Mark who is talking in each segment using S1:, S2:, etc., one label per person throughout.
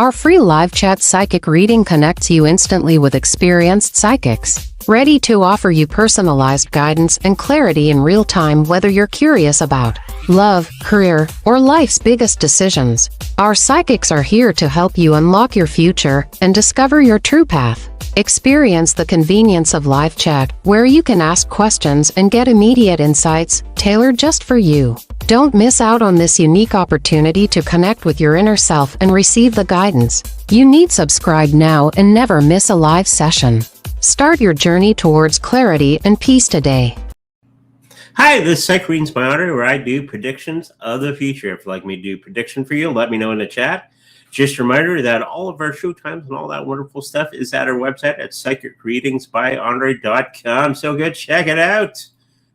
S1: Our free live chat psychic reading connects you instantly with experienced psychics, ready to offer you personalized guidance and clarity in real time, whether you're curious about love, career, or life's biggest decisions. Our psychics are here to help you unlock your future and discover your true path. Experience the convenience of live chat, where you can ask questions and get immediate insights tailored just for you. Don't miss out on this unique opportunity to connect with your inner self and receive the guidance you need. Subscribe now and never miss a live session. Start your journey towards clarity and peace today.
S2: Hi, this is Psych Readings by Honor, where I do predictions of the future. If you'd like me to do a prediction for you, let me know in the chat. Just a reminder that all of our show times and all that wonderful stuff is at our website at psychicreadingsbyandre.com. So go check it out.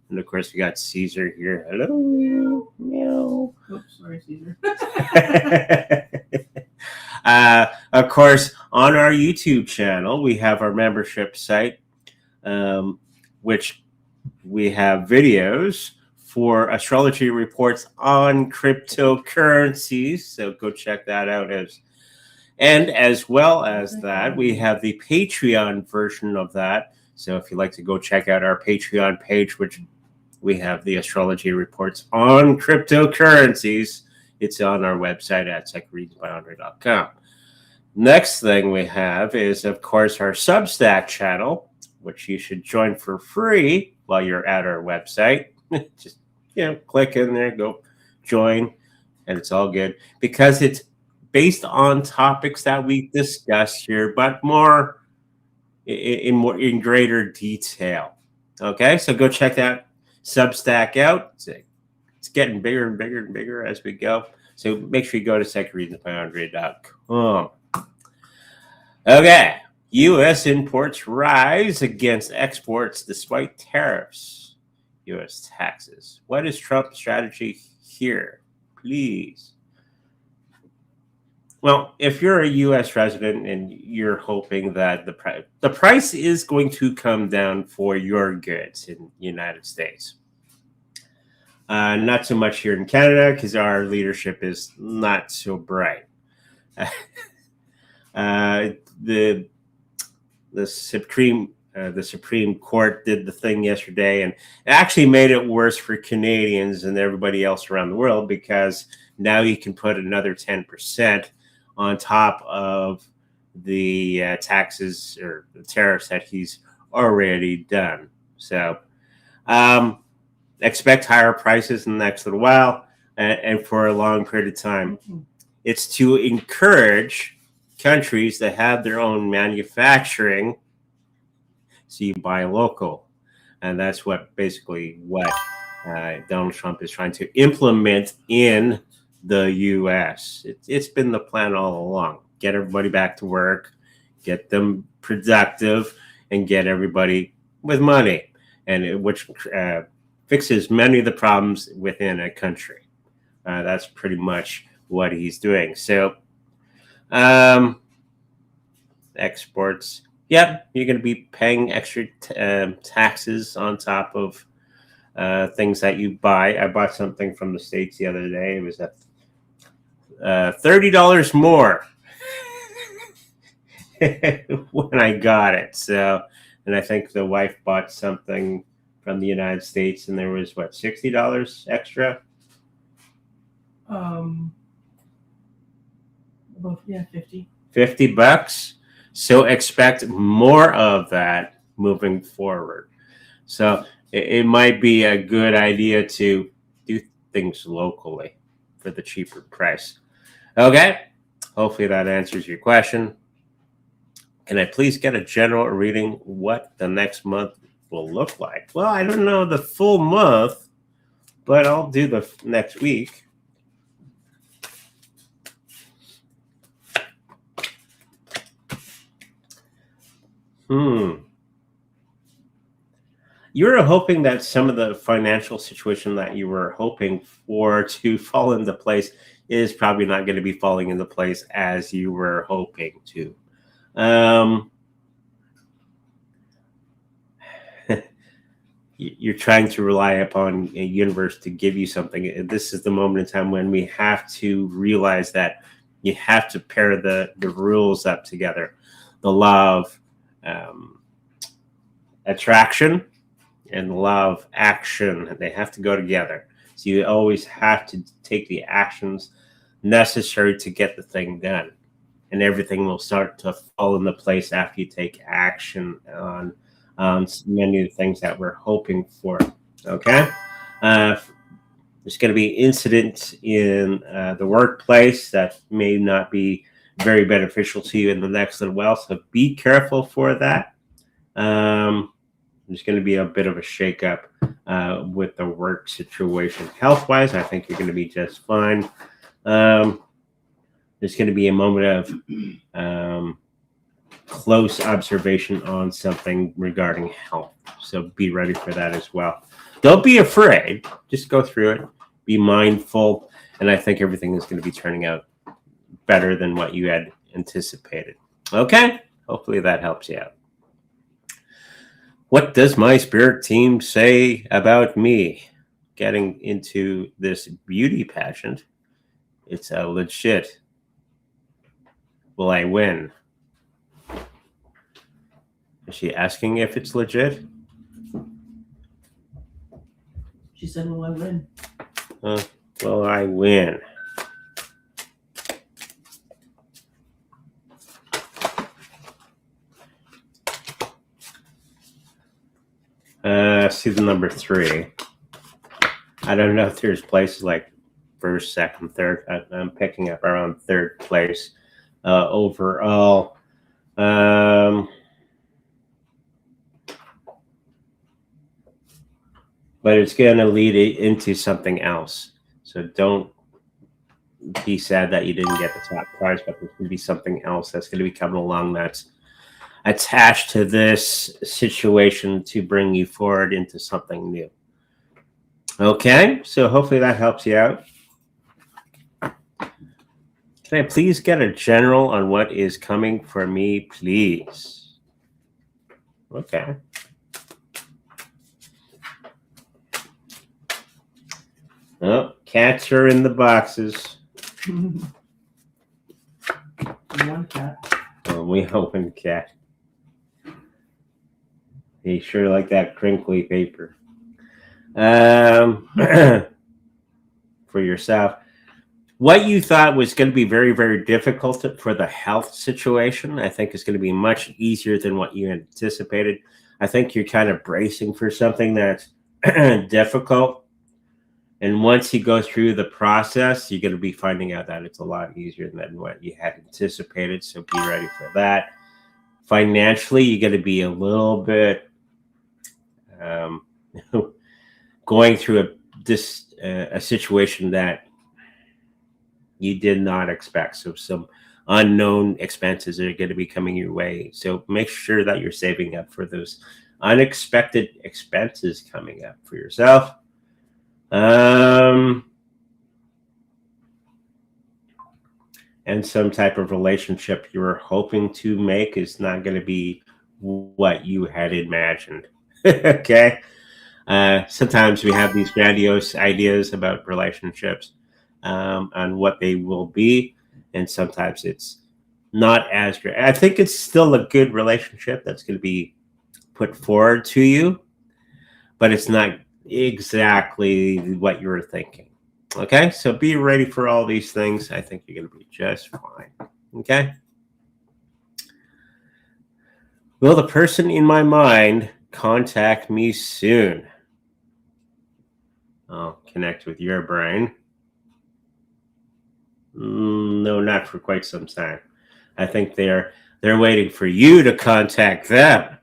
S2: And of course, we got Caesar here. Hello. Meow.
S3: Oops, sorry, Caesar.
S2: Of course, on our YouTube channel, we have our membership site, which we have videos for astrology reports on cryptocurrencies. So go check that out. As well as that, we have the Patreon version of that. So if you'd like to go check out our Patreon page, which we have the astrology reports on cryptocurrencies, it's on our website at psychreadingsbyandre.com. Next thing we have is, of course, our Substack channel, which you should join for free while you're at our website. Just, click in there, go join, and it's all good because it's based on topics that we discuss here, but more in greater detail. Okay, so go check that Substack out. It's getting bigger and bigger and bigger as we go. So make sure you go to psychreadingsbyandre.com. Okay, U.S. imports rise against exports despite tariffs. U.S. taxes. What is Trump's strategy here? Please. Well, if you're a U.S. resident and you're hoping that the price is going to come down for your goods in the United States. Not so much here in Canada because our leadership is not so bright. The Supreme Court did the thing yesterday and actually made it worse for Canadians and everybody else around the world, because now you can put another 10% on top of the taxes or the tariffs that he's already done. So expect higher prices in the next little while and for a long period of time. It's to encourage countries that have their own manufacturing, so you buy local. And that's what Donald Trump is trying to implement in the U.S. It's been the plan all along. Get everybody back to work, get them productive, and get everybody with money, and which fixes many of the problems within a country. That's pretty much what he's doing. So exports. Yep, you're going to be paying extra taxes on top of things that you buy. I bought something from the States the other day. It was at $30 more when I got it. So, and I think the wife bought something from the United States, and there was $60 extra. $50. So expect more of that moving forward. So it might be a good idea to do things locally for the cheaper price. Okay, hopefully that answers your question. Can I please get a general reading what the next month will look like? Well, I don't know the full month, but I'll do the next week. You were hoping that some of the financial situation that you were hoping for to fall into place is probably not going to be falling into place as you were hoping to. You're trying to rely upon a universe to give you something. This is the moment in time when we have to realize that, you have to pair the rules up together. The law of attraction and the law of action, they have to go together. So you always have to take the actions necessary to get the thing done. And everything will start to fall into place after you take action on many of the things that we're hoping for. Okay? There's going to be incidents in the workplace that may not be very beneficial to you in the next little while. So be careful for that. There's going to be a bit of a shakeup with the work situation. Health-wise, I think you're going to be just fine. There's going to be a moment of close observation on something regarding health. So be ready for that as well. Don't be afraid. Just go through it. Be mindful. And I think everything is going to be turning out better than what you had anticipated. Okay? Hopefully that helps you out. What does my spirit team say about me getting into this beauty pageant? It's a legit. Will I win? Is she asking if it's legit?
S3: She said, will I win?
S2: Will I win? See the number 3. I don't know if there's places like first, second, third. I'm picking up around third place overall. But it's going to lead into something else. So don't be sad that you didn't get the top prize, but there's going to be something else that's going to be coming along that's attached to this situation to bring you forward into something new. Okay, so hopefully that helps you out. Can I please get a general on what is coming for me, please? Okay. Oh, cats are in the boxes.
S3: One cat.
S2: Oh, we open cat. They sure like that crinkly paper. For yourself, what you thought was going to be very, very difficult for the health situation, I think is going to be much easier than what you anticipated. I think you're kind of bracing for something that's difficult. And once you go through the process, you're going to be finding out that it's a lot easier than what you had anticipated. So be ready for that. Financially, you're going to be a little bit going through a situation that you did not expect. So some unknown expenses are going to be coming your way. So make sure that you're saving up for those unexpected expenses coming up for yourself. And some type of relationship you were hoping to make is not going to be what you had imagined. Okay. Sometimes we have these grandiose ideas about relationships and what they will be. And sometimes it's not as great. I think it's still a good relationship that's going to be put forward to you, but it's not exactly what you were thinking. Okay, so be ready for all these things. I think you're going to be just fine. Okay. Will the person in my mind contact me soon? I'll connect with your brain. No, not for quite some time. I think they're waiting for you to contact them.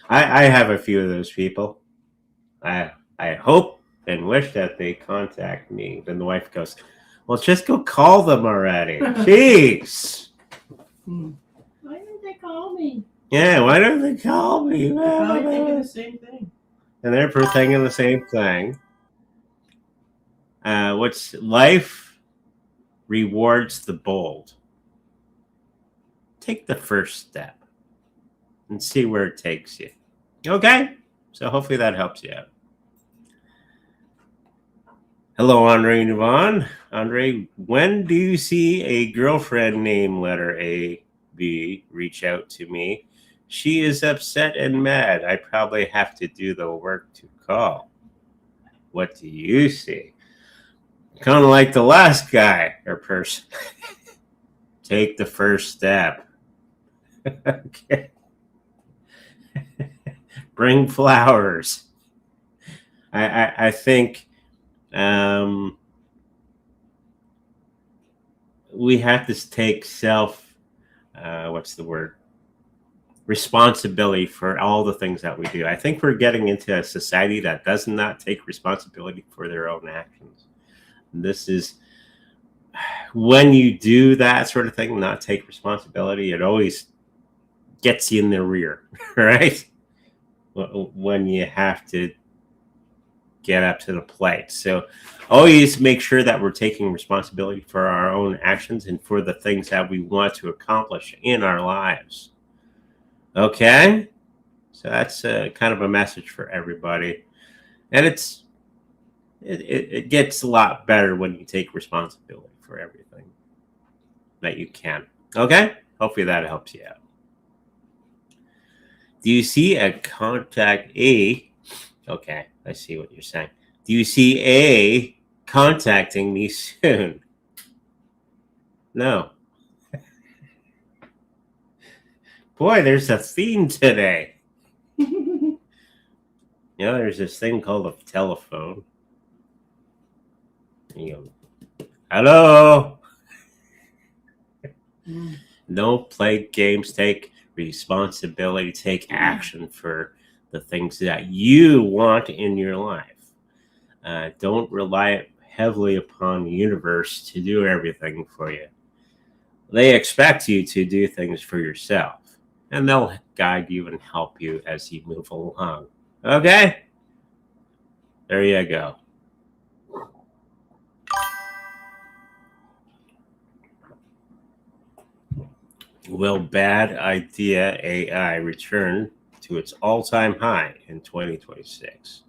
S2: I have a few of those people. I hope and wish that they contact me. Then the wife goes, well, just go call them already. Jeez.
S3: Why didn't they call me?
S2: Yeah, why don't they call me?
S3: They're probably thinking the same thing.
S2: And they're thinking the same thing. What's life rewards the bold. Take the first step and see where it takes you. Okay? So hopefully that helps you out. Hello, Andre and Yvonne. Andre, when do you see a girlfriend named letter A, B reach out to me? She is upset and mad. I probably have to do the work to call. What do you see? Kind of like the last guy or person. Take the first step. Okay. Bring flowers. I think we have to take what's the word? Responsibility for all the things that we do. I think we're getting into a society that does not take responsibility for their own actions. This is when you do that sort of thing, not take responsibility, it always gets you in the rear, right? When you have to get up to the plate. So always make sure that we're taking responsibility for our own actions and for the things that we want to accomplish in our lives. Okay? So that's kind of a message for everybody. And it gets a lot better when you take responsibility for everything that you can. Okay? Hopefully that helps you out. Do you see a contact A? Okay, I see what you're saying. Do you see A contacting me soon? No. Boy, there's a theme today. There's this thing called a telephone. You go, hello. Don't play games. Take responsibility. Take action for the things that you want in your life. Don't rely heavily upon the universe to do everything for you. They expect you to do things for yourself, and they'll guide you and help you as you move along. Okay? There you go. Will bad idea AI return to its all-time high in 2026?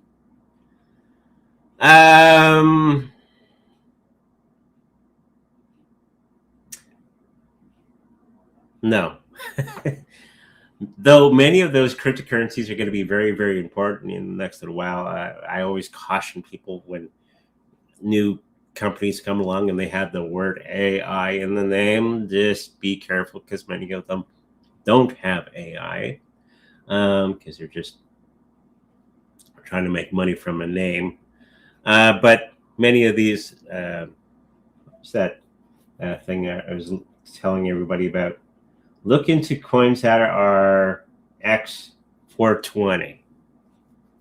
S2: No. Though many of those cryptocurrencies are going to be very, very important in the next little while. I always caution people when new companies come along and they have the word AI in the name, just be careful, because many of them don't have AI, because they're just trying to make money from a name. But many of these, what's that thing I was telling everybody about? Look into coins that are X420.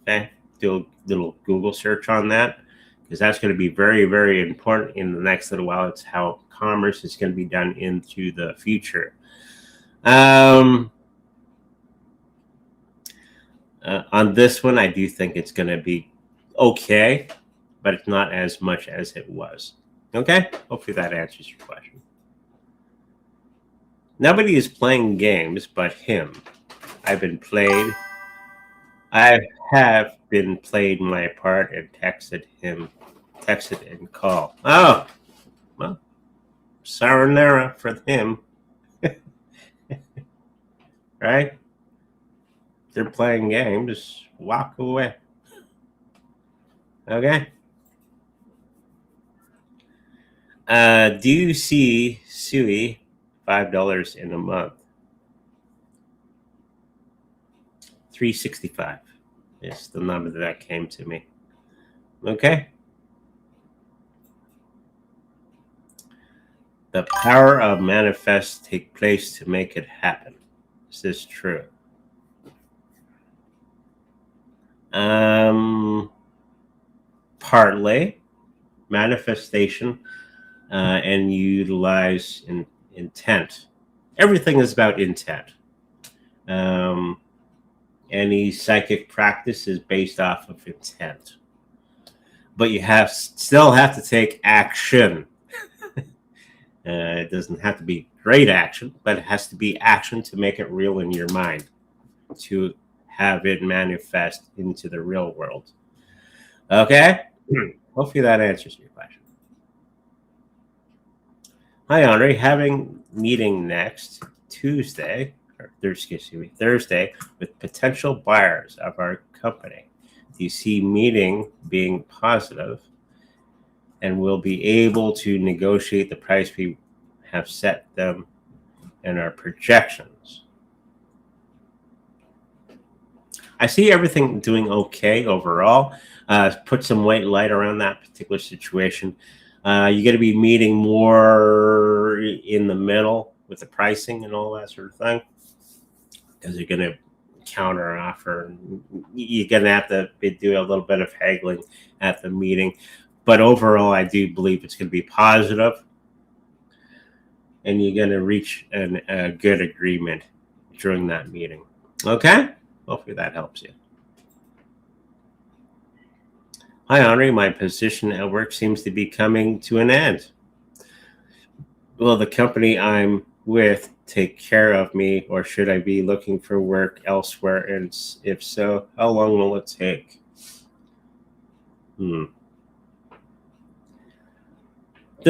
S2: Okay, do a little Google search on that, because that's going to be very, very important in the next little while. It's how commerce is going to be done into the future. On this one, I do think it's going to be okay, but it's not as much as it was. Okay? Hopefully that answers your question. Nobody is playing games but him. I have been played my part and texted and called. Oh, well, sayonara for him. Right? They're playing games, just walk away. Okay? Do you see Sui $5 in a month? 365 is the number that came to me. Okay? The power of manifest take place to make it happen. Is this true? Partly manifestation and utilize intent. Everything is about intent. Any psychic practice is based off of intent, but you still have to take action. It doesn't have to be great action, but it has to be action to make it real in your mind, to have it manifest into the real world. Okay? hopefully that answers your question. Hi, Andre. Having meeting next Tuesday, or Thursday, with potential buyers of our company. Do you see meeting being positive, and we'll be able to negotiate the price we have set them in our projections? I see everything doing okay overall. Put some white light around that particular situation. You're going to be meeting more in the middle with the pricing and all that sort of thing, because you're going to counter offer. You're going to have to do a little bit of haggling at the meeting. But overall, I do believe it's going to be positive, and you're going to reach a good agreement during that meeting. Okay? Hopefully that helps you. Hi, Henri. My position at work seems to be coming to an end. Will the company I'm with take care of me, or should I be looking for work elsewhere? And if so, how long will it take? They'll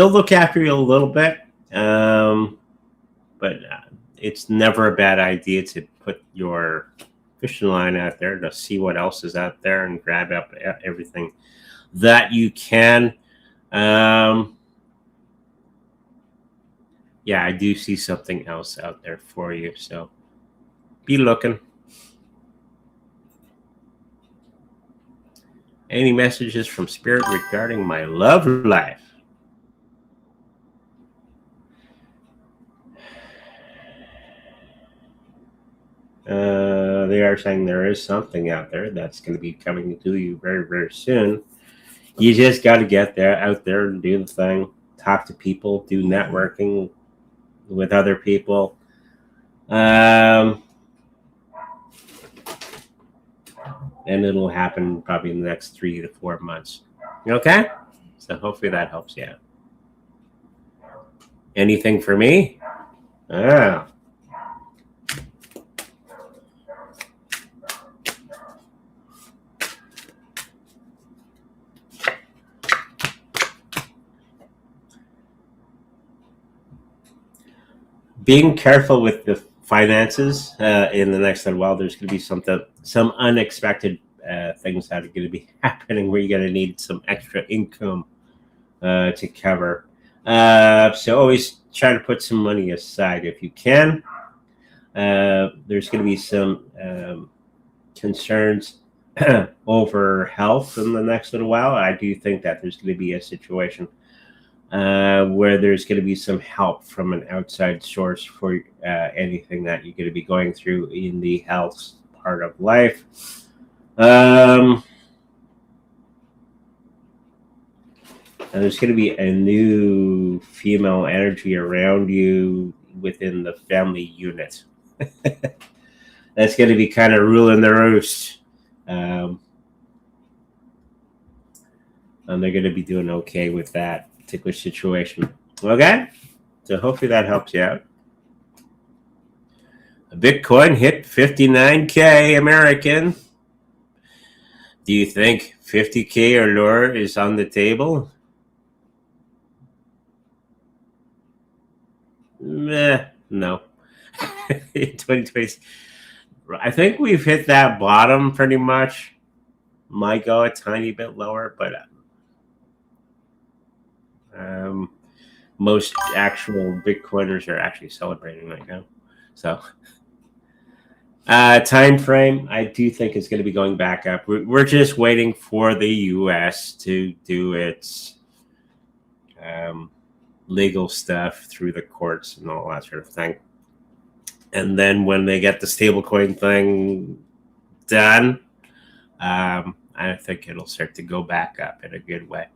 S2: look after you a little bit, but it's never a bad idea to put your fishing line out there to see what else is out there and grab up everything that you can. Yeah, I do see something else out there for you, so be looking. Any messages from Spirit regarding my love life? They are saying there is something out there that's going to be coming to you very, very soon. You just got to get out there and do the thing. Talk to people, do networking with other people. And it'll happen probably in the next 3 to 4 months. Okay? So hopefully that helps you out. Anything for me? Being careful with the finances in the next little while. There's going to be some unexpected things that are going to be happening where you're going to need some extra income to cover. So always try to put some money aside if you can. There's going to be some concerns over health in the next little while. I do think that there's going to be a situation where there's going to be some help from an outside source for anything that you're going to be going through in the health part of life. And there's going to be a new female energy around you within the family unit. That's going to be kind of ruling the roost. And they're going to be doing okay with that particular situation. Okay? So hopefully that helps you out. Bitcoin hit 59K American. Do you think 50K or lower is on the table? No. In 2020, I think we've hit that bottom pretty much. Might go a tiny bit lower, but most actual Bitcoiners are actually celebrating right now. So time frame, I do think it's going to be going back up. We're just waiting for the US to do its legal stuff through the courts and all that sort of thing. And then when they get the stablecoin thing done, I think it'll start to go back up in a good way.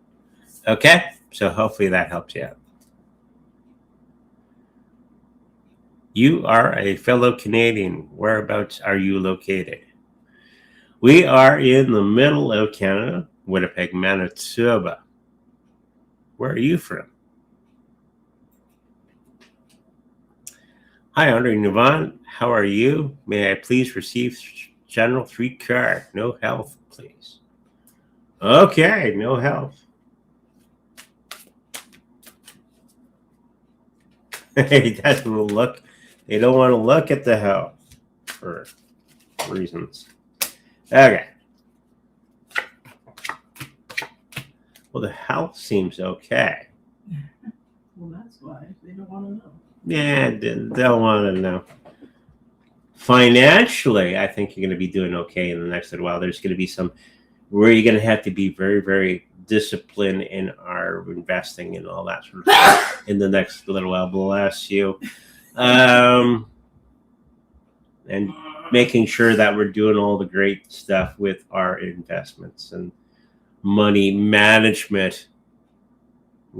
S2: Okay? So hopefully that helps you out. You are a fellow Canadian. Whereabouts are you located? We are in the middle of Canada, Winnipeg, Manitoba. Where are you from? Hi, Andre Nuvan. How are you? May I please receive General 3 card? No health, please. Okay, no health. He doesn't look. They don't want to look at the health for reasons. Okay. Well, the health seems okay.
S3: Well, that's why they don't want to know.
S2: Yeah, they don't want to know. Financially, I think you're going to be doing okay in the next little while. There's going to be some where you're going to have to be very, very disciplined in our investing and all that sort of stuff in the next little while. Bless you. And making sure that we're doing all the great stuff with our investments and money management.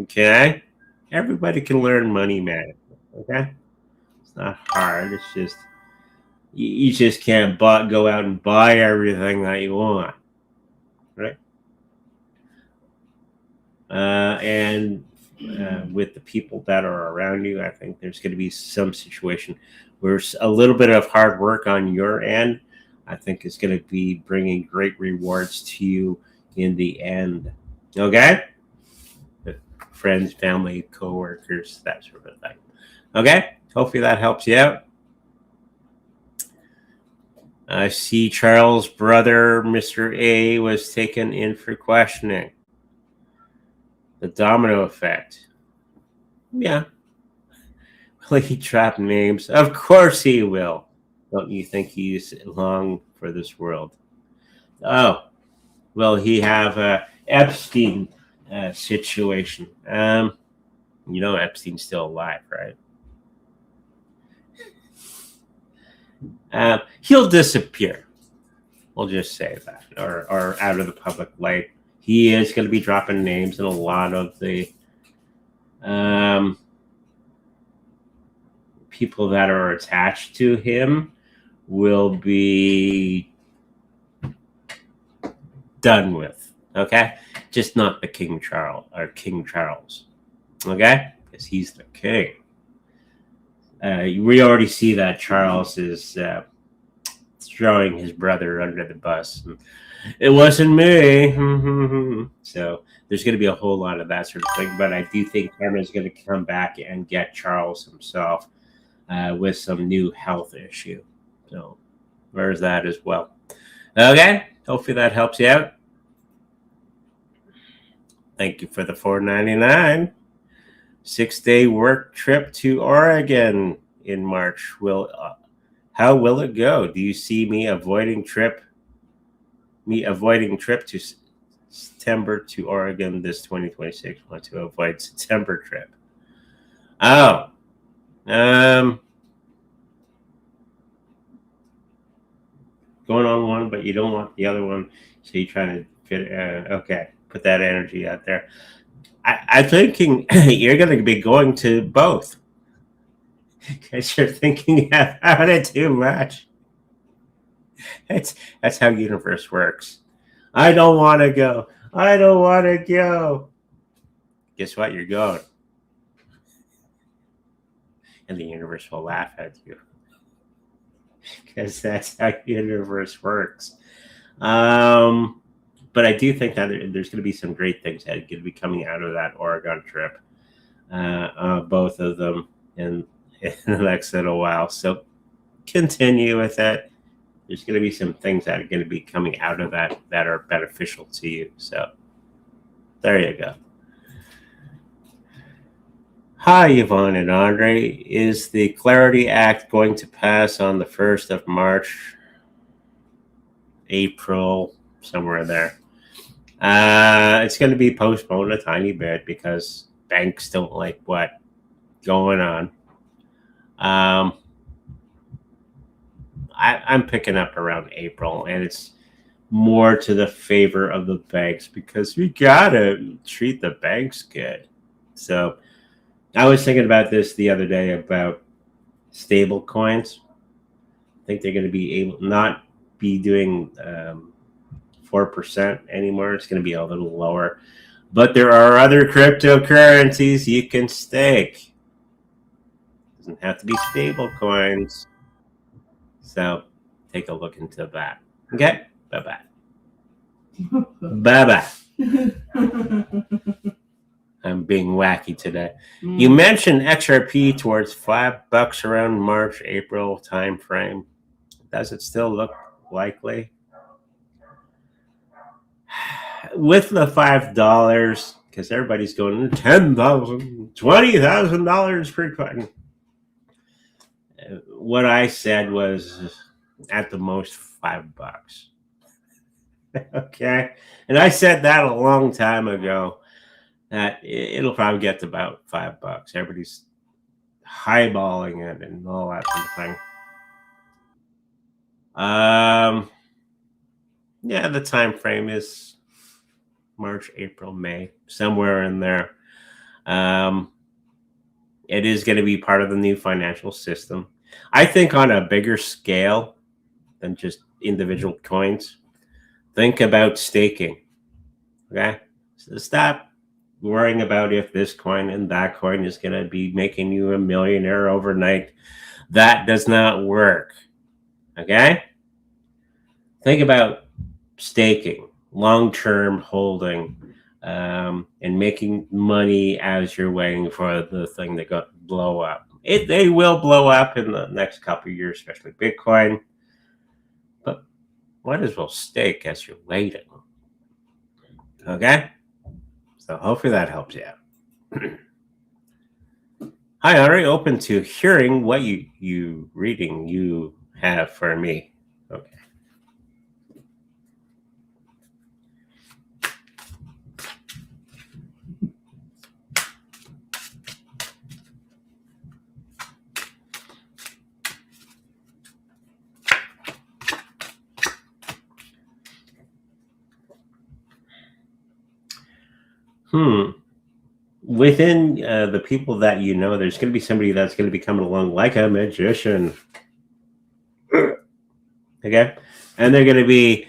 S2: Okay? Everybody can learn money management. Okay? It's not hard. It's just you just can't go out and buy everything that you want, right? And with the people that are around you, I think there's going to be some situation where a little bit of hard work on your end, I think, is going to be bringing great rewards to you in the end. Okay? Friends, family, co-workers, that sort of thing. Okay? Hopefully that helps you out. I see Charles' brother, Mr. A, was taken in for questioning. The domino effect. Yeah. Will he drop names? Of course he will. Don't you think he's long for this world? Oh, will he have a Epstein situation? You know Epstein's still alive, right? He'll disappear. We'll just say that, or out of the public light. He is going to be dropping names, and a lot of the people that are attached to him will be done with. Okay, just not the King Charles or King Charles. Okay, because he's the king. We already see that Charles is throwing his brother under the bus. It wasn't me. So there's going to be a whole lot of that sort of thing. But I do think Cameron's going to come back and get Charles himself with some new health issue. So there's that as well. Okay. Hopefully that helps you out. Thank you for the $4.99. 6-day work trip to Oregon in March. How will it go? Do you see me avoiding trip to September to Oregon this 2026? Want to avoid September trip? Oh, going on one, but you don't want the other one, so you're trying to fit. Okay, put that energy out there. I'm thinking you're going to be going to both because you're thinking about it too much. That's how universe works. I don't want to go. I don't want to go. Guess what? You're going. And the universe will laugh at you. Because that's how universe works. But I do think that there's going to be some great things that are going to be coming out of that Oregon trip. Both of them in the next little while. So continue with that. There's going to be some things that are going to be coming out of that are beneficial to you. So there you go. Hi, Yvonne and Andre. Is the Clarity Act going to pass on the 1st of March, April, somewhere there? It's going to be postponed a tiny bit because banks don't like what's going on. I'm picking up around April, and it's more to the favor of the banks because we gotta treat the banks good. So I was thinking about this the other day about stable coins. I think they're going to be not be doing 4% anymore. It's going to be a little lower. But there are other cryptocurrencies you can stake. Doesn't have to be stable coins. So take a look into that. Okay? Bye-bye. Bye-bye. I'm being wacky today. You mentioned XRP towards $5 around March, April time frame. Does it still look likely? With the $5, because everybody's going $10,000, $20,000 per coin. What I said was at the most $5. Okay, and I said that a long time ago. That it'll probably get to about $5. Everybody's highballing it and all that sort of thing. Yeah, the time frame is March, April, May, somewhere in there. It is going to be part of the new financial system. I think on a bigger scale than just individual coins. Think about staking. Okay, so stop worrying about if this coin and that coin is going to be making you a millionaire overnight. That does not work. Okay, think about staking, long-term holding, and making money as you're waiting for the thing to blow up. They will blow up in the next couple of years, especially Bitcoin. But might as well stake as you're waiting. Okay, so hopefully that helps you out. Hi, Henri. Open to hearing what you reading you have for me. Okay. Within the people that you know, there's going to be somebody that's going to be coming along like a magician. Okay, and they're going to be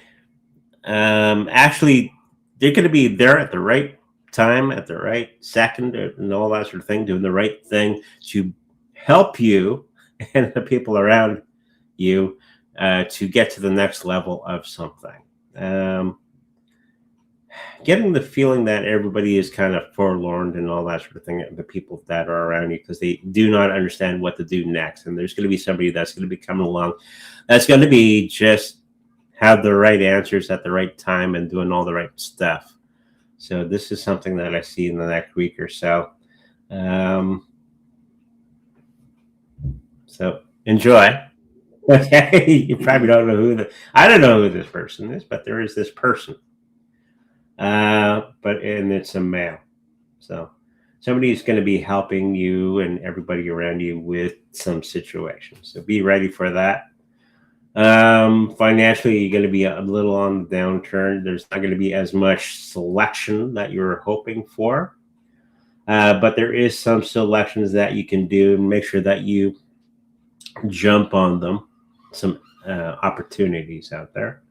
S2: actually they're going to be there at the right time, at the right second, and all that sort of thing, doing the right thing to help you and the people around you to get to the next level of something. Getting the feeling that everybody is kind of forlorn and all that sort of thing, the people that are around you, because they do not understand what to do next. And there's going to be somebody that's going to be coming along that's going to be just have the right answers at the right time and doing all the right stuff. So this is something that I see in the next week or so. So enjoy. Okay, you probably don't know I don't know who this person is, but there is this person. And it's a male. So somebody's going to be helping you and everybody around you with some situations. So be ready for that. Financially, you're going to be a little on the downturn. There's not going to be as much selection that you're hoping for. But there is some selections that you can do and make sure that you jump on them. Some opportunities out there.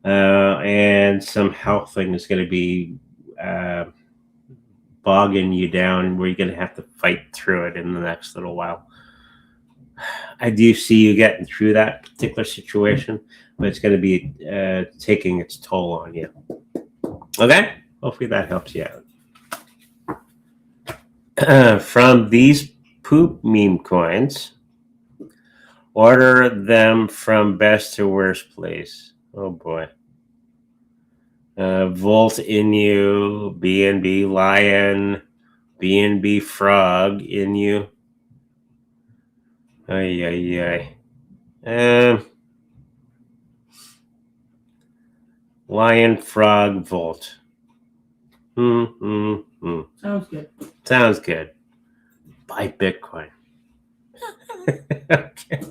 S2: And some health thing is going to be bogging you down where you're going to have to fight through it in the next little while. I do see you getting through that particular situation, but it's going to be taking its toll on you. Okay? Hopefully that helps you out. From these poop meme coins, order them from best to worst place. Oh boy. Volt Inu, BNB Lion, BNB Frog Inu. Lion, Frog, Volt.
S3: Sounds good.
S2: Sounds good. Buy Bitcoin. Okay.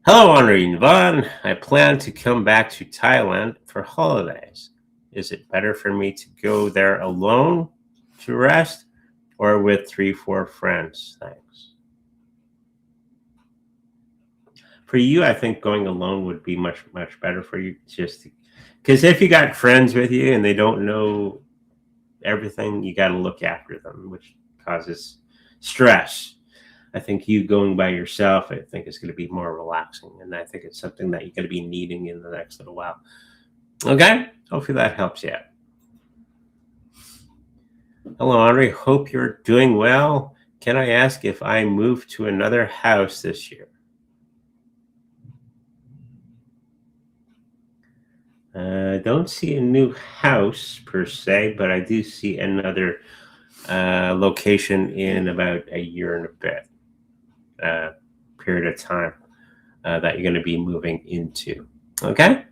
S2: Hello, Henri and Yvonne. I plan to come back to Thailand for holidays. Is it better for me to go there alone to rest or with 3-4 friends? Thanks. For you, I think going alone would be much, much better for you, just because if you got friends with you and they don't know everything, you got to look after them, which causes stress. I think you going by yourself, I think is going to be more relaxing. And I think it's something that you're going to be needing in the next little while. Okay? Hopefully that helps you out. Hello, Andre. Hope you're doing well. Can I ask if I move to another house this year? I don't see a new house per se, but I do see another location in about a year and a bit period of time that you're going to be moving into. Okay?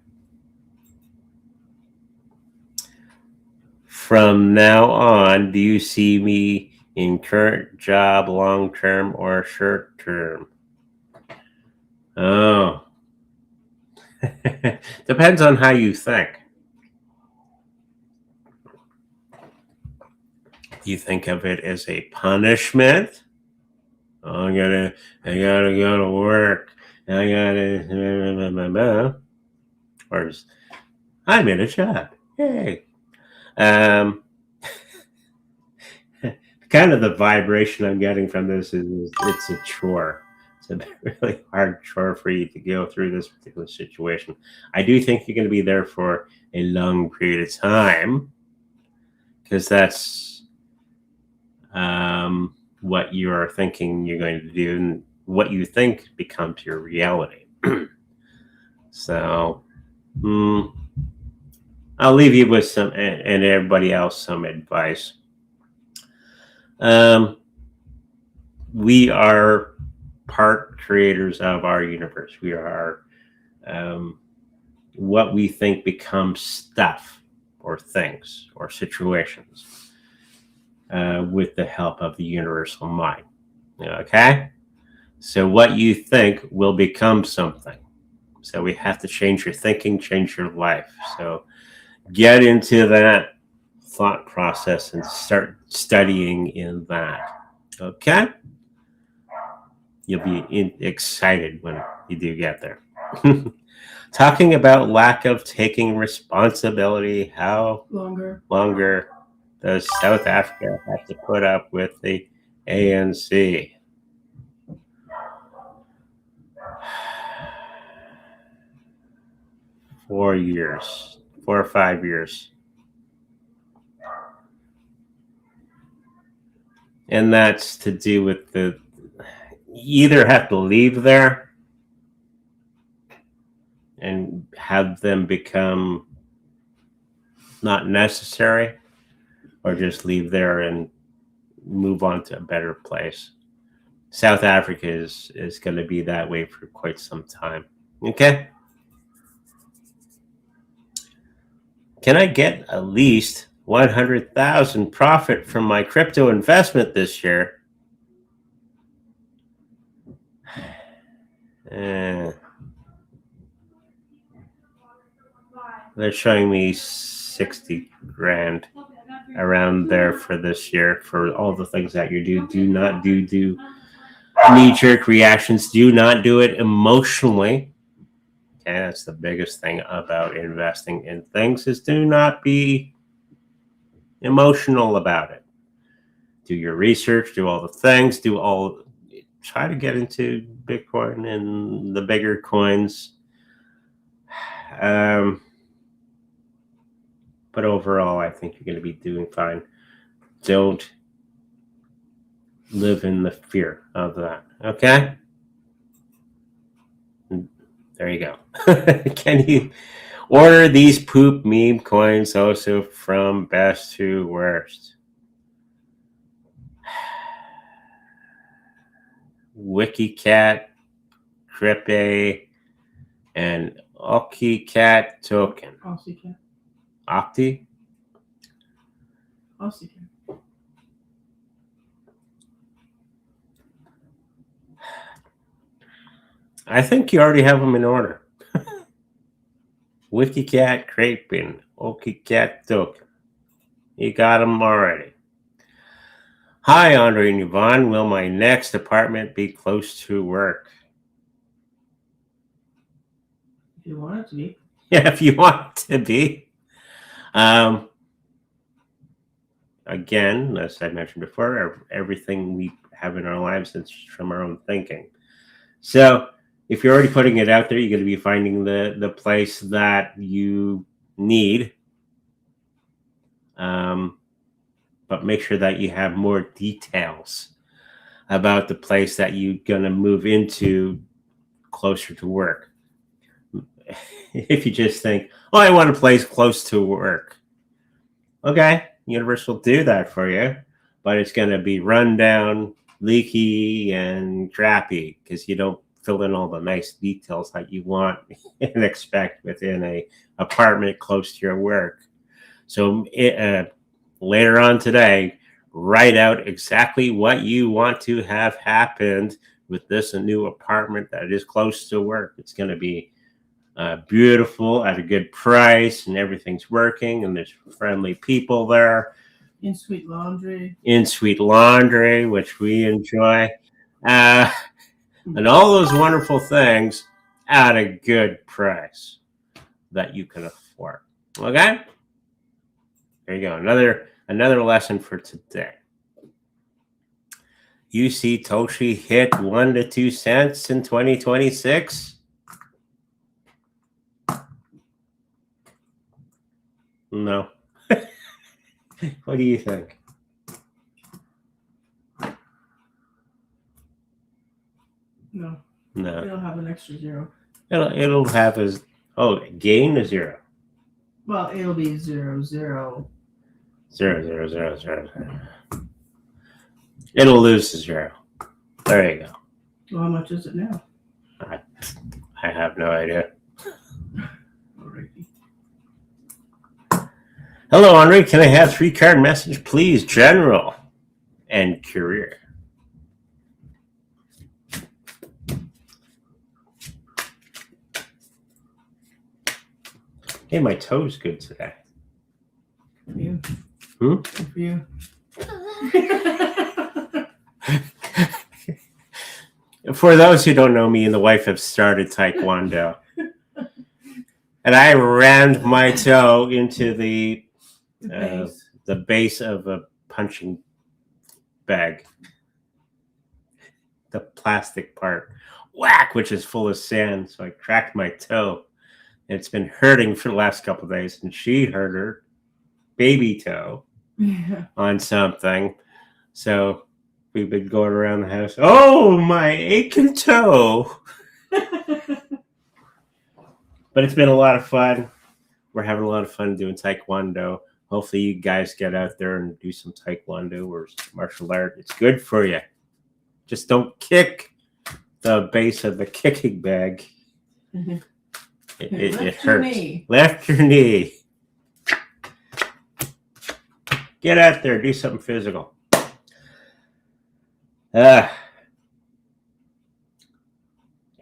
S2: From now on, do you see me in current job, long term, or short term? Oh, depends on how you think. You think of it as a punishment. Oh, I gotta go to work. I gotta, or just, I'm in a job. Yay. Um, kind of the vibration I'm getting from this is it's a chore. It's a really hard chore for you to go through this particular situation. I do think you're going to be there for a long period of time because that's what you're thinking you're going to do, and what you think becomes your reality. So I'll leave you with some, and everybody else, some advice. We are part creators of our universe. We are what we think becomes stuff or things or situations with the help of the universal mind. Okay? So what you think will become something. So we have to change your thinking, change your life. So get into that thought process and start studying in that. Okay? You'll be excited when you do get there. Talking about lack of taking responsibility, how longer does South Africa have to put up with the ANC? 4 years, 4 or 5 years. And that's to do with you either have to leave there and have them become not necessary, or just leave there and move on to a better place. South Africa is going to be that way for quite some time. Okay? Can I get at least 100,000 profit from my crypto investment this year? They're showing me 60 grand around there for this year for all the things that you do. Do not do knee-jerk reactions. Do not do it emotionally. Okay, that's the biggest thing about investing in things, is do not be emotional about it. Do your research, do all the things, try to get into Bitcoin and the bigger coins. But overall, I think you're going to be doing fine. Don't live in the fear of that. Okay? There you go. Can you order these poop meme coins also from best to worst? WikiCat, Crippe, and OkiCat token.
S3: OxyCat.
S2: Opti?
S3: OxyCat.
S2: I think you already have them in order. WikiCat, Crippe, and OkiCat token. You got them already. Hi, Andre and Yvonne. Will my next apartment be close to work?
S3: If you want it to be.
S2: Yeah, if you want it to be. Again, as I mentioned before, everything we have in our lives is from our own thinking. So if you're already putting it out there, you're going to be finding the place that you need. but make sure that you have more details about the place that you're going to move into closer to work. If you just think, oh, I want a place close to work. Okay, Universe will do that for you, but it's going to be run down, leaky, and crappy because you don't fill in all the nice details that you want and expect within a apartment close to your work. So later on today, write out exactly what you want to have happened with this new apartment that is close to work. It's going to be beautiful at a good price, and everything's working, and there's friendly people there.
S3: In-suite laundry.
S2: In-suite laundry, which we enjoy. And all those wonderful things at a good price that you can afford. Okay? There you go. Another lesson for today. You see Toshi hit 1 to 2 cents in 2026? No. What do you think?
S3: No.
S2: No.
S3: It'll have an extra zero.
S2: It'll have gain a zero.
S3: Well, it'll be 0, 0.
S2: 0, 0, 0, 0, 0. It'll lose a zero. There you go.
S3: Well, how much is it now?
S2: I have no idea.
S3: Alrighty.
S2: Hello, Andre. Can I have 3-card message, please? General and career. Hey, my toe's good today.
S3: For you.
S2: Good
S3: for you.
S2: For those who don't know, me and the wife have started Taekwondo. And I rammed my toe into the base of a punching bag. The plastic part. Whack, which is full of sand. So I cracked my toe. And it's been hurting for the last couple of days. And she hurt her baby toe on something. So we've been going around the house. Oh, my aching toe. But it's been a lot of fun. We're having a lot of fun doing Taekwondo. Hopefully you guys get out there and do some Taekwondo or martial art. It's good for you. Just don't kick the base of the kicking bag.
S3: Mm-hmm.
S2: It hurts. Lift your knee. Get out there. Do something physical.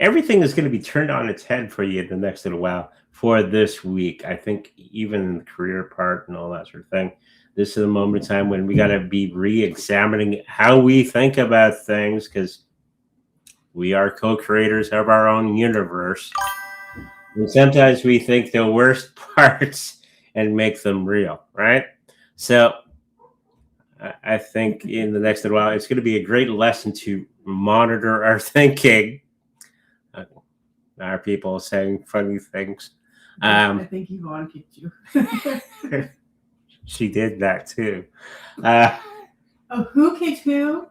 S2: Everything is going to be turned on its head for you in the next little while for this week. I think even in the career part and all that sort of thing, this is the moment in time when we got to be re-examining how we think about things, because we are co-creators of our own universe. And sometimes we think the worst parts and make them real, right? So I think in the next little while, it's going to be a great lesson to monitor our thinking. Our people saying funny things.
S3: I think Yvonne kicked you.
S2: She did that too.
S3: Who kicked who?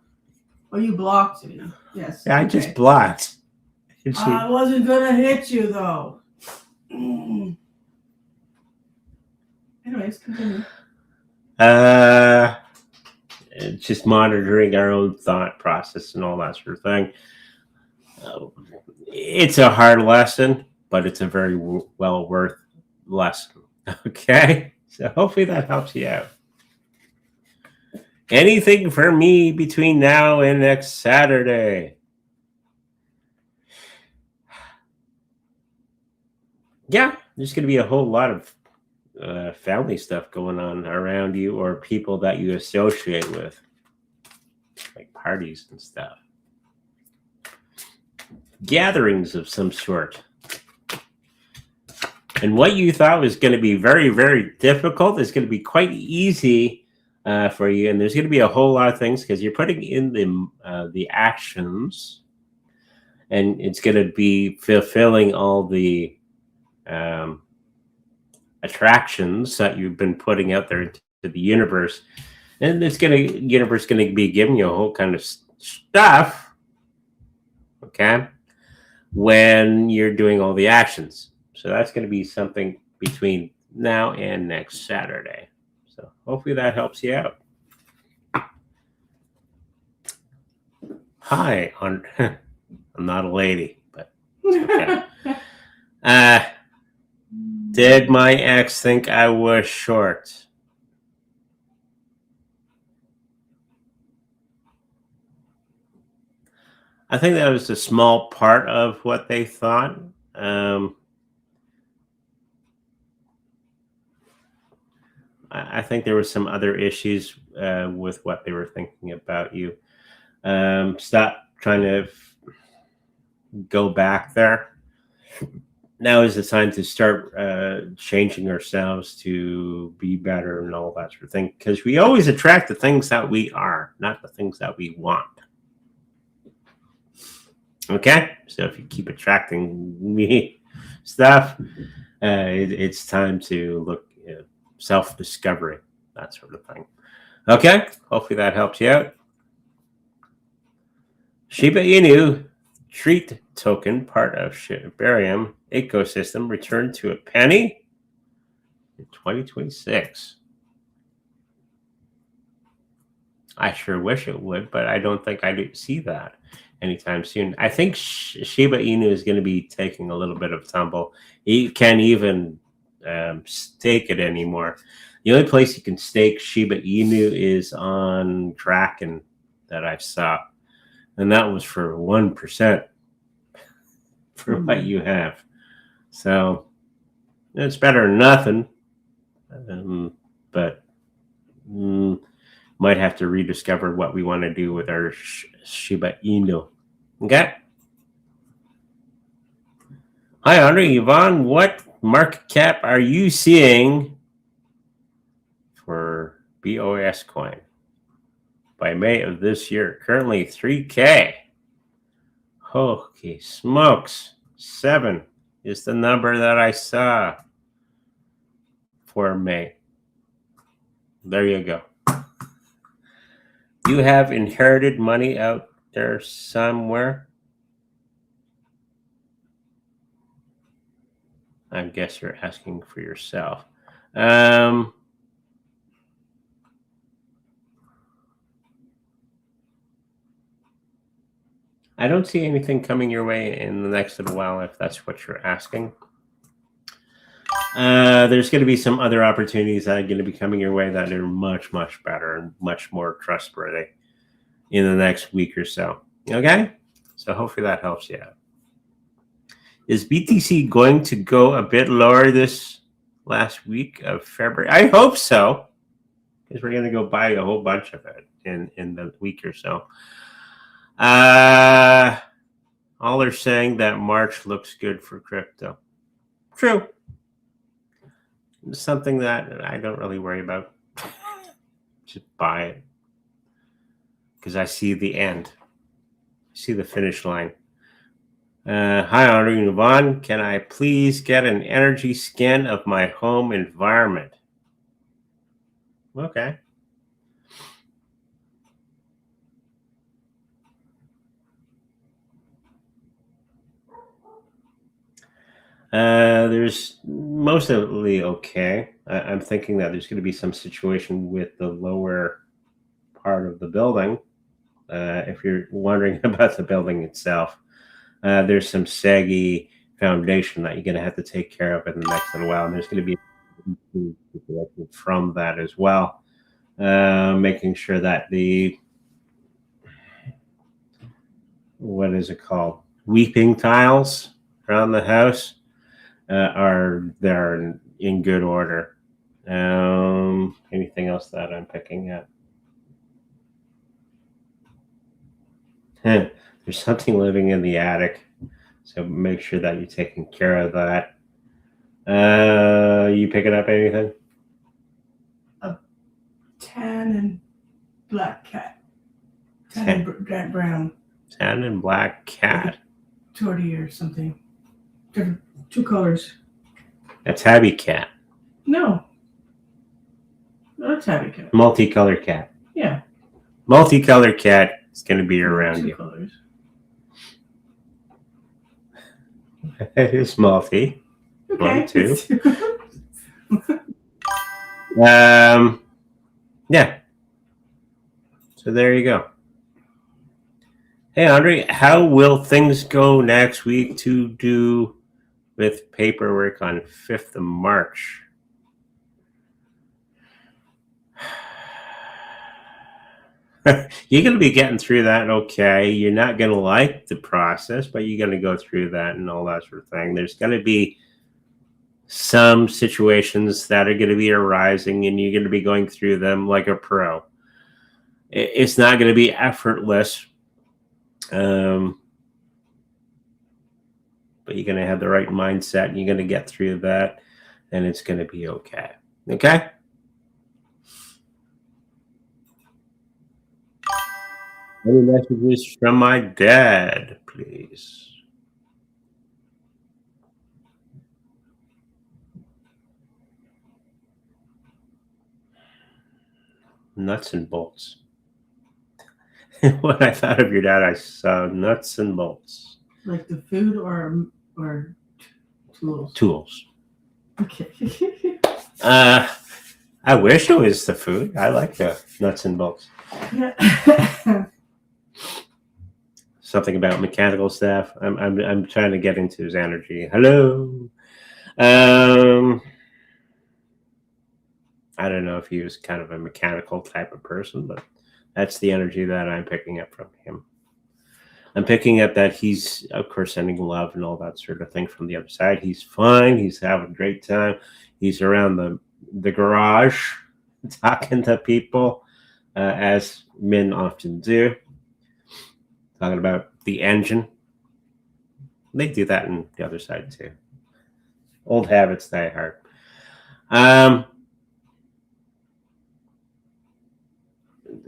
S3: Oh, you blocked me. Yes.
S2: I just blocked.
S3: I wasn't gonna hit you though. Anyways, continue.
S2: Just monitoring our own thought process and all that sort of thing. It's a hard lesson, but it's a very well worth lesson. Okay? So hopefully that helps you out. Anything for me between now and next Saturday? Yeah, there's going to be a whole lot of family stuff going on around you or people that you associate with, like parties and stuff. Gatherings of some sort. And what you thought was going to be very, very difficult is going to be quite easy for you. And there's going to be a whole lot of things because you're putting in the actions, and it's going to be fulfilling all the attractions that you've been putting out there into the universe. And universe gonna be giving you a whole kind of stuff, okay, when you're doing all the actions. So that's gonna be something between now and next Saturday. So hopefully that helps you out. Hi, I'm not a lady, but okay. Did my ex think I was short? I think that was a small part of what they thought. I think there were some other issues with what they were thinking about you. Stop trying to go back there. Now is the time to start changing ourselves to be better and all that sort of thing. Because we always attract the things that we are, not the things that we want. Okay? So if you keep attracting me stuff, it's time to look self-discovery, that sort of thing. Okay? Hopefully that helps you out. Shiba Inu treat token, part of Shiba Inu ecosystem, returned to a penny in 2026. I sure wish it would, but I don't think I do see that anytime soon. I think Shiba Inu is going to be taking a little bit of tumble. You can't even stake it anymore. The only place you can stake Shiba Inu is on Kraken that I saw, and that was for 1% for what you have. So it's better than nothing, but might have to rediscover what we want to do with our Shiba Inu. Okay. Hi, Andre, Yvonne. What market cap are you seeing for Boscoin by May of this year? Currently 3K. Holy smokes. 7 is the number that I saw for May. There you go. You have inherited money out there somewhere? I guess you're asking for yourself. I don't see anything coming your way in the next little while, if that's what you're asking. There's going to be some other opportunities that are going to be coming your way that are much, much better and much more trustworthy in the next week or so. Okay? So hopefully that helps you out. Is BTC going to go a bit lower this last week of February? I hope so, because we're going to go buy a whole bunch of it in the week or so. All are saying that March looks good for crypto. True. It's something that I don't really worry about. Just buy it. Because I see the end. I see the finish line. Hi, Andre and Yvonne. Can I please get an energy scan of my home environment? Okay. There's mostly okay. I'm thinking that there's going to be some situation with the lower part of the building. If you're wondering about the building itself, there's some saggy foundation that you're going to have to take care of in the next little while. And there's going to be from that as well. Making sure that the, what is it called? Weeping tiles around the house are there in good order. Anything else that I'm picking up? There's something living in the attic, so make sure that you're taking care of that. You picking up anything?
S3: A tan and black cat. Tan and brown.
S2: Tan and black cat.
S3: Torty or something. Different, 2 colors.
S2: A tabby cat.
S3: No. A tabby cat.
S2: Multicolored cat.
S3: Yeah.
S2: Multicolored cat is going to be around
S3: 2
S2: you.
S3: colors.
S2: It is multi.
S3: Okay.
S2: 1, 2. Yeah. So there you go. Hey, Andre, how will things go next week to do with paperwork on 5th of March? You're going to be getting through that okay. You're not going to like the process, but you're going to go through that and all that sort of thing. There's going to be some situations that are going to be arising, and you're going to be going through them like a pro. It's not going to be effortless, but you're going to have the right mindset, and you're going to get through that, and it's going to be okay. Okay? Any messages from my dad, please? Nuts and bolts. When I thought of your dad, I saw nuts and bolts.
S3: Like the food or tools?
S2: Tools.
S3: Okay.
S2: I wish it was the food. I like the nuts and bolts.
S3: Yeah.
S2: Something about mechanical stuff. I'm trying to get into his energy. Hello. I don't know if he was kind of a mechanical type of person, but that's the energy that I'm picking up from him. I'm picking up that he's, of course, sending love and all that sort of thing from the other side. He's fine. He's having a great time. He's around the garage talking to people, as men often do. Talking about the engine. They do that on the other side too. Old habits die hard.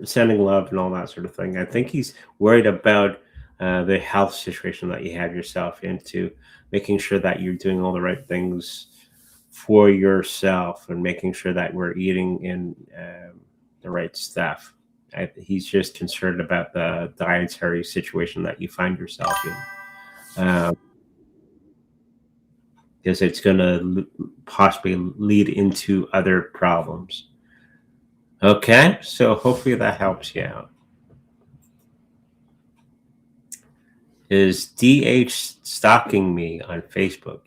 S2: Sending love and all that sort of thing. I think he's worried about the health situation that you have yourself into, making sure that you're doing all the right things for yourself and making sure that we're eating in the right stuff. He's just concerned about the dietary situation that you find yourself in, because it's going to possibly lead into other problems. Okay, so hopefully that helps you out. Is DH stalking me on Facebook?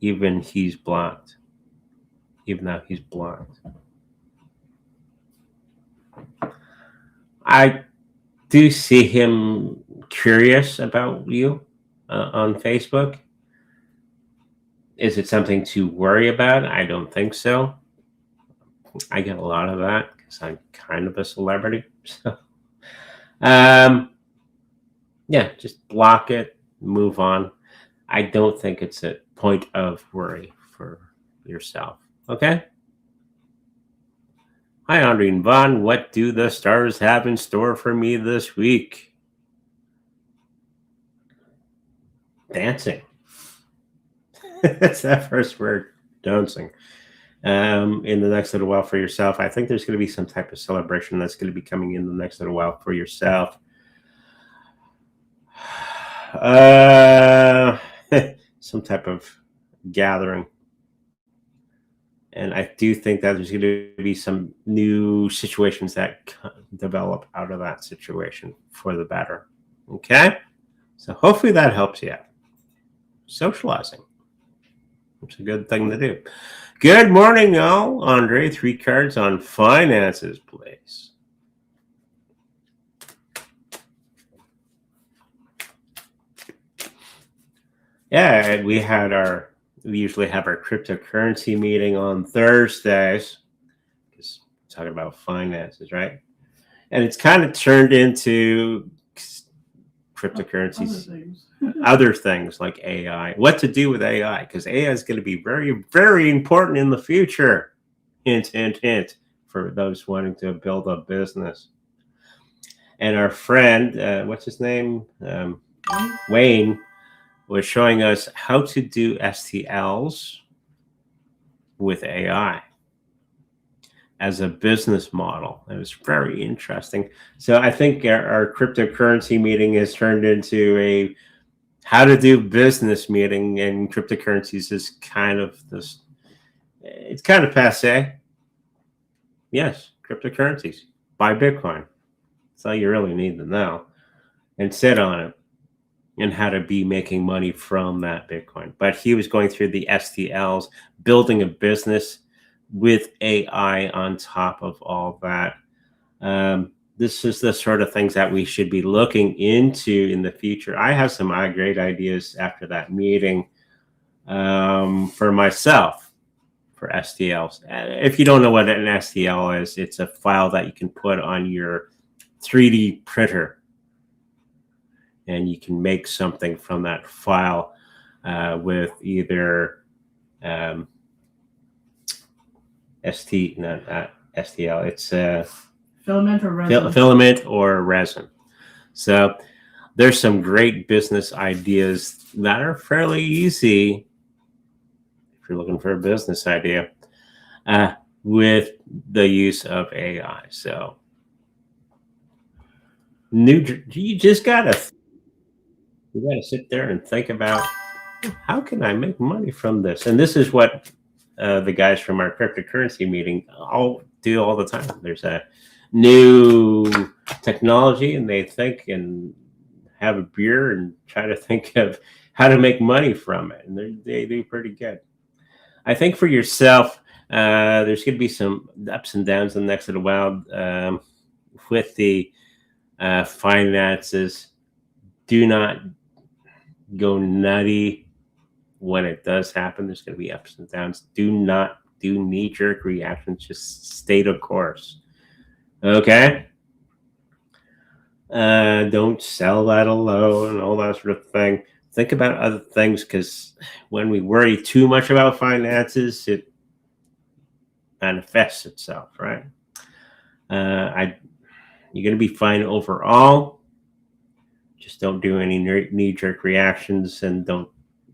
S2: Even he's blocked. Even though he's blocked. I do see him curious about you on Facebook. Is it something to worry about? I don't think so. I get a lot of that because I'm kind of a celebrity. So, yeah, just block it, move on. I don't think it's a point of worry for yourself. Okay? Hi, Andre and Vaughn. What do the stars have in store for me this week? Dancing. That's that first word, dancing. In the next little while for yourself. I think there's going to be some type of celebration that's going to be coming in the next little while for yourself. Some type of gathering. And I do think that there's going to be some new situations that develop out of that situation for the better. Okay? So hopefully that helps you out. Socializing. It's a good thing to do. Good morning, y'all. Andre, 3 cards on finances, please. Yeah, we usually have our cryptocurrency meeting on Thursdays, because we're talking about finances, right? And it's kind of turned into cryptocurrencies, other things like AI. What to do with AI? Because AI is going to be very, very important in the future. Hint, hint, hint, for those wanting to build a business. And our friend, what's his name? Wayne was showing us how to do STLs with AI. as a business model. It was very interesting. So I think our cryptocurrency meeting has turned into a how to do business meeting, and cryptocurrencies is kind of this. It's kind of passe. Yes, cryptocurrencies. Buy Bitcoin. That's all you really need to know, and sit on it, and how to be making money from that Bitcoin. But he was going through the STLs, building a business with AI on top of all that. This is the sort of things that we should be looking into in the future. I have some great ideas after that meeting for myself for STLs. If you don't know what an STL is, it's a file that you can put on your 3D printer, and you can make something from that file with either STL. It's
S3: filament or resin.
S2: Filament or resin. So there's some great business ideas that are fairly easy if you're looking for a business idea with the use of AI. So you just gotta sit there and think about, how can I make money from this? And this is what the guys from our cryptocurrency meeting all do all the time. There's a new technology, and they think and have a beer and try to think of how to make money from it, and they do pretty good. I think for yourself, there's going to be some ups and downs in the next little while with the finances. Do not go nutty when it does happen. There's going to be ups and downs. Do not do knee-jerk reactions. Just stay the course. Okay? Don't sell that alone and all that sort of thing. Think about other things, because when we worry too much about finances, it manifests itself, right? You're going to be fine overall. Just don't do any knee-jerk reactions, and don't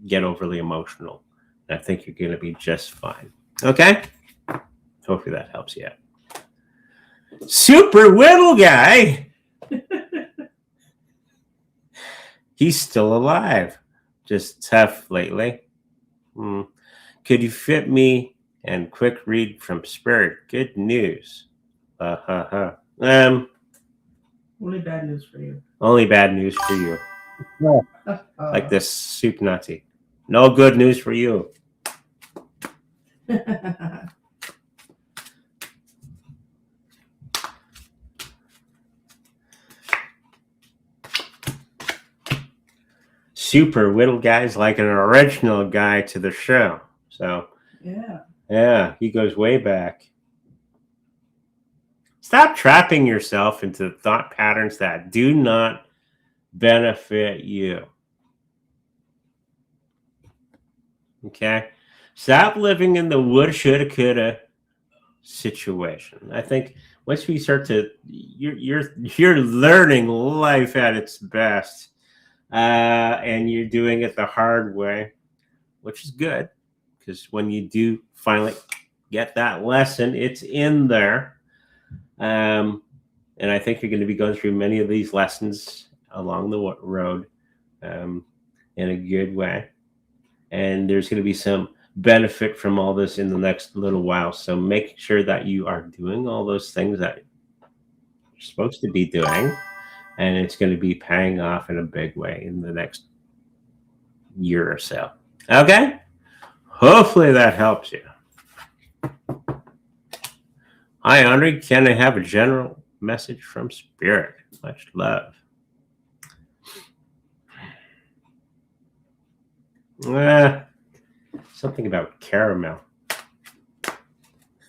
S2: get overly emotional. I think you're going to be just fine. Okay? Hopefully that helps you out. Super Whittle guy. He's still alive. Just tough lately. Could you fit me and quick read from Spirit? Good news. Only
S3: bad news for you.
S2: Only bad news for you. Like this soup nutty. No good news for you. Super Whittle guy's like an original guy to the show. So yeah, he goes way back. Stop trapping yourself into thought patterns that do not benefit you. Okay? Stop living in the woulda, shoulda, coulda situation. I think once we start to, you're learning life at its best, and you're doing it the hard way, which is good, because when you do finally get that lesson, it's in there. And I think you're going to be going through many of these lessons along the road in a good way. And there's going to be some benefit from all this in the next little while. So make sure that you are doing all those things that you're supposed to be doing. And it's going to be paying off in a big way in the next year or so. Okay? Hopefully that helps you. Hi, Andre. Can I have a general message from Spirit? Much love. Something about caramel.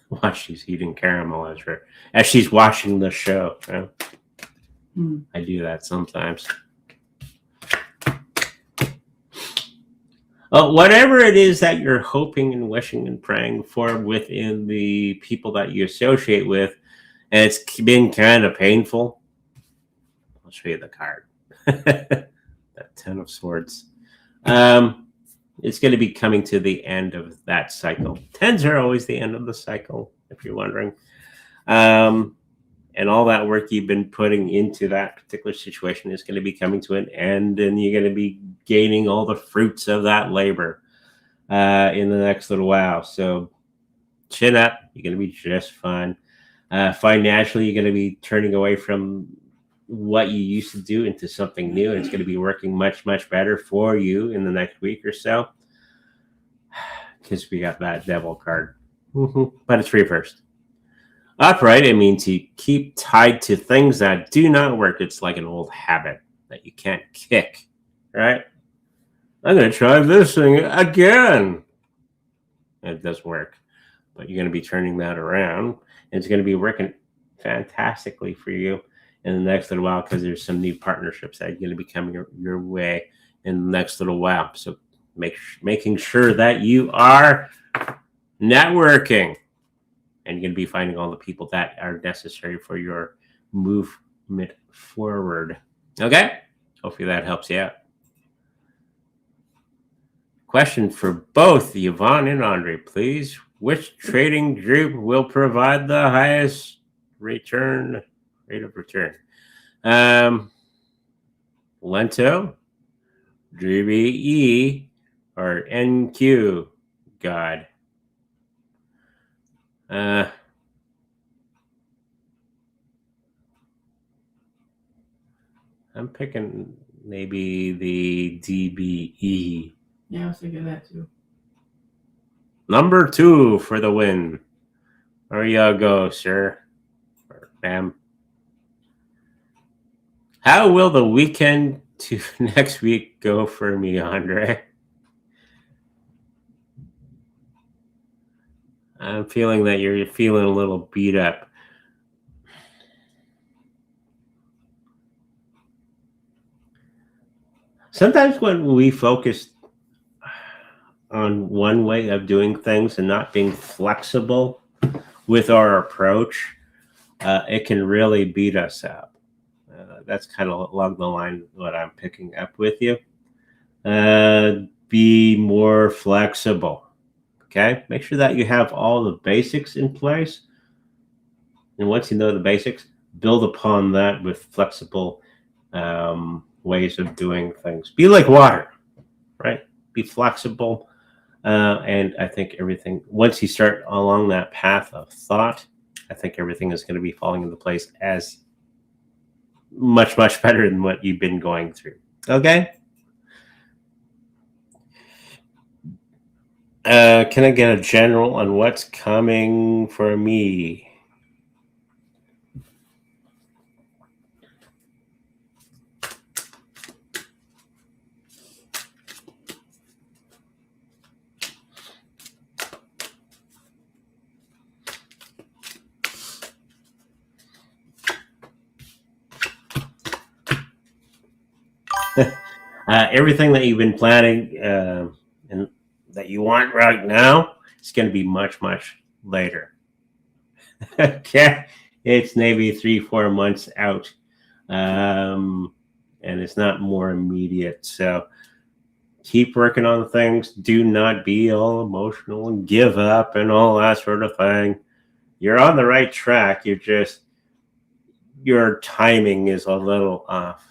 S2: Watch, she's eating caramel as she's watching the show. I do that sometimes. Whatever it is that you're hoping and wishing and praying for within the people that you associate with, and it's been kind of painful. I'll show you the card. That Ten of Swords. It's going to be coming to the end of that cycle. Tens are always the end of the cycle, if you're wondering. And all that work you've been putting into that particular situation is going to be coming to an end, and you're going to be gaining all the fruits of that labor in the next little while. So chin up, you're going to be just fine. Financially, you're going to be turning away from what you used to do into something new, and it's going to be working much, much better for you in the next week or so, because we got that devil card. But it's reversed. Upright, it means you keep tied to things that do not work. It's like an old habit that you can't kick, right? I'm going to try this thing again. It doesn't work, but you're going to be turning that around. And it's going to be working fantastically for you in the next little while, because there's some new partnerships that are going to be coming your way in the next little while. So making sure that you are networking, and you're going to be finding all the people that are necessary for your movement forward. Okay? Hopefully that helps you out. Question for both Yvonne and Andre, please. Which trading group will provide the highest rate of return? Lento, GBE, or NQ? God. I'm picking maybe the DBE.
S3: Yeah, I was thinking that too.
S2: Number 2 for the win. There you go, sir. Or ma'am. How will the weekend to next week go for me, Andre? I'm feeling that you're feeling a little beat up. Sometimes when we focus on one way of doing things and not being flexible with our approach, it can really beat us up. That's kind of along the line what I'm picking up with you. Be more flexible. Okay, make sure that you have all the basics in place, and once you know the basics, build upon that with flexible ways of doing things. Be like water, right? Be flexible, and I think everything, once you start along that path of thought, I think everything is going to be falling into place as much, much better than what you've been going through. Okay? Can I get a general on what's coming for me? Everything that you've been planning and that you want right now, it's going to be much, much later. Okay, it's maybe 3-4 months out, and it's not more immediate. So keep working on things. Do not be all emotional and give up and all that sort of thing. You're on the right track. Your timing is a little off.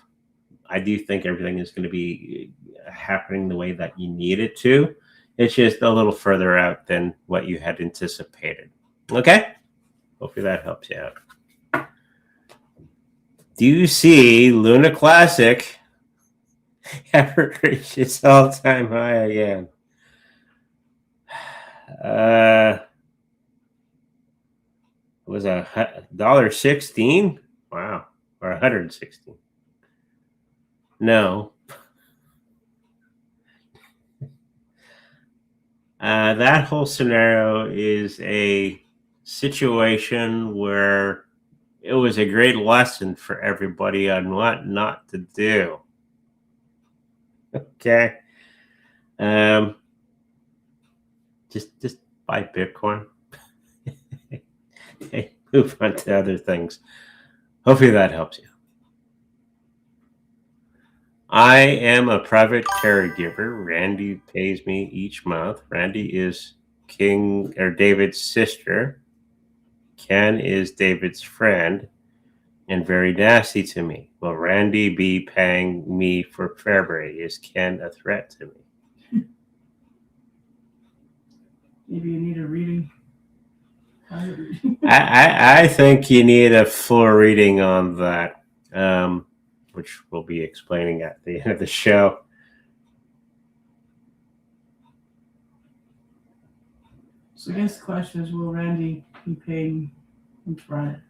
S2: I do think everything is going to be happening the way that you need it to. It's just a little further out than what you had anticipated. Okay? Hopefully that helps you out. Do you see Luna Classic ever reach its all-time high again? It was $1.16? Wow. Or 116. No. That whole scenario is a situation where it was a great lesson for everybody on what not to do. Okay. Just buy Bitcoin. Okay, move on to other things. Hopefully that helps you. I am a private caregiver. Randy pays me each month. Randy is David's sister. Ken is David's friend and very nasty to me. Will Randy be paying me for February? Is Ken a threat to me?
S3: Maybe you need a reading.
S2: I think you need a full reading on that, which we'll be explaining at the end of the show.
S3: So I guess the question is, will Randy be paying on Friday?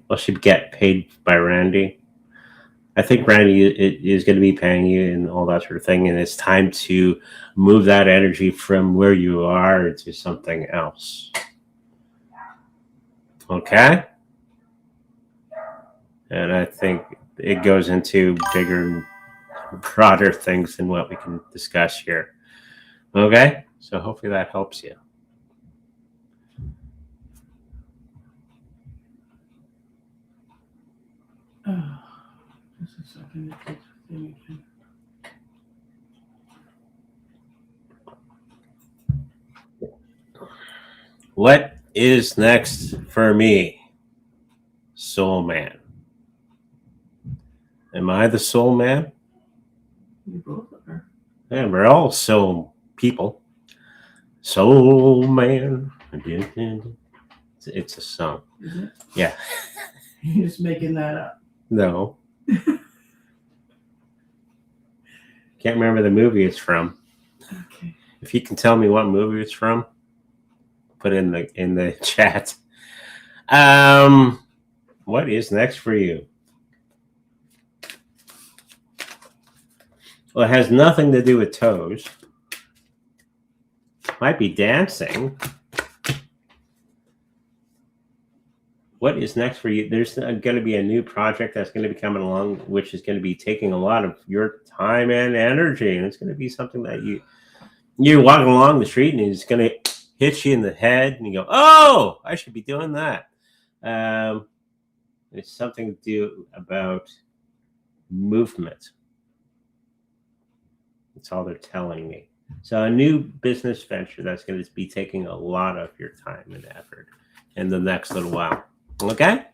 S2: Well, she'd get paid by Randy. I think Randy is going to be paying you and all that sort of thing, and it's time to move that energy from where you are to something else. Okay? And I think it goes into bigger, broader things than what we can discuss here. Okay? So hopefully that helps you.
S3: Oh, just a second. It takes a thing again.
S2: What is next for me, soul man? Am I the soul man?
S3: You both are.
S2: Yeah, we're all soul people. Soul man. It's a song.
S3: Is it?
S2: Yeah.
S3: You're just making that up.
S2: No. Can't remember the movie it's from.
S3: Okay.
S2: If you can tell me what movie it's from, put it in the chat. What is next for you? Well, it has nothing to do with toes. Might be dancing. What is next for you? There's going to be a new project that's going to be coming along, which is going to be taking a lot of your time and energy, and it's going to be something that you're walking along the street and it's going to hit you in the head, and you go, "Oh, I should be doing that." It's something to do about movement. That's all they're telling me. So a new business venture that's going to be taking a lot of your time and effort in the next little while. Okay?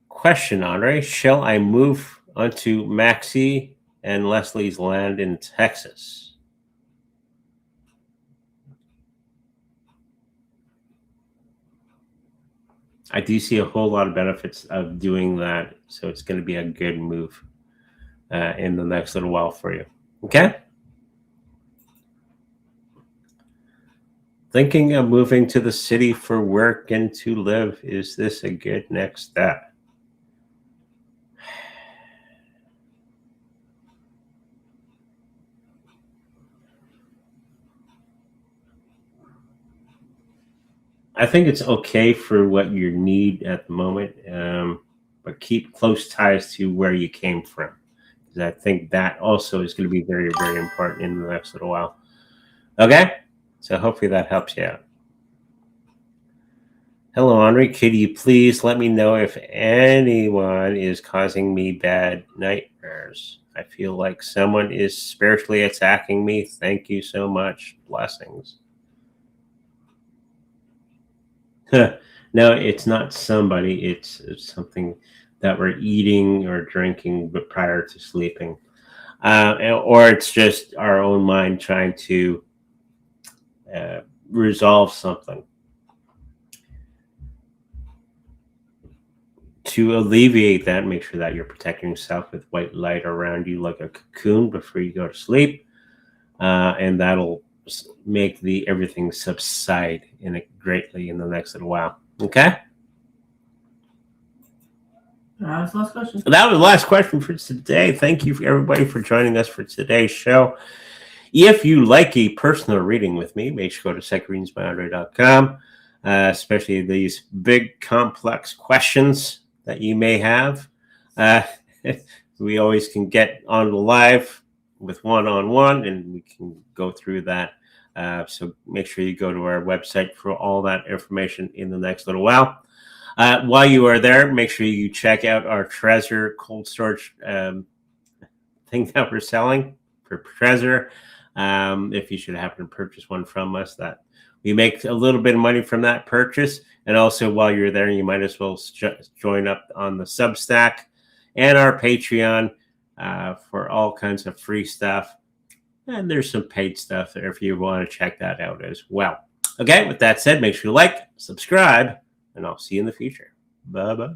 S2: Question, Andre. Shall I move onto Maxie and Leslie's land in Texas? I do see a whole lot of benefits of doing that, so it's going to be a good move in the next little while for you. Okay? Thinking of moving to the city for work and to live. Is this a good next step? I think it's okay for what you need at the moment, but keep close ties to where you came from. Because I think that also is going to be very, very important in the next little while. Okay? So hopefully that helps you out. Hello, Andre. Could you please let me know if anyone is causing me bad nightmares? I feel like someone is spiritually attacking me. Thank you so much. Blessings. No, it's not somebody. It's something that we're eating or drinking but prior to sleeping. Or it's just our own mind trying to resolve something. To alleviate that, make sure that you're protecting yourself with white light around you like a cocoon before you go to sleep. And that'll make everything subside greatly in the next little while. Okay?
S3: That's the last question.
S2: That was the last question for today. Thank you, everybody, for joining us for today's show. If you like a personal reading with me, make sure to go to secretreadingsbyandre.com, especially these big, complex questions that you may have. We always can get on the live with one-on-one, and we can go through that. So make sure you go to our website for all that information in the next little while. While you are there, make sure you check out our Treasure cold storage thing that we're selling for Treasure. If you should happen to purchase one from us, that You make a little bit of money from that purchase. And also, while you're there, you might as well join up on the Substack and our Patreon for all kinds of free stuff. And there's some paid stuff there if you want to check that out as well. Okay, with that said, make sure you like, subscribe, and I'll see you in the future. Bye-bye.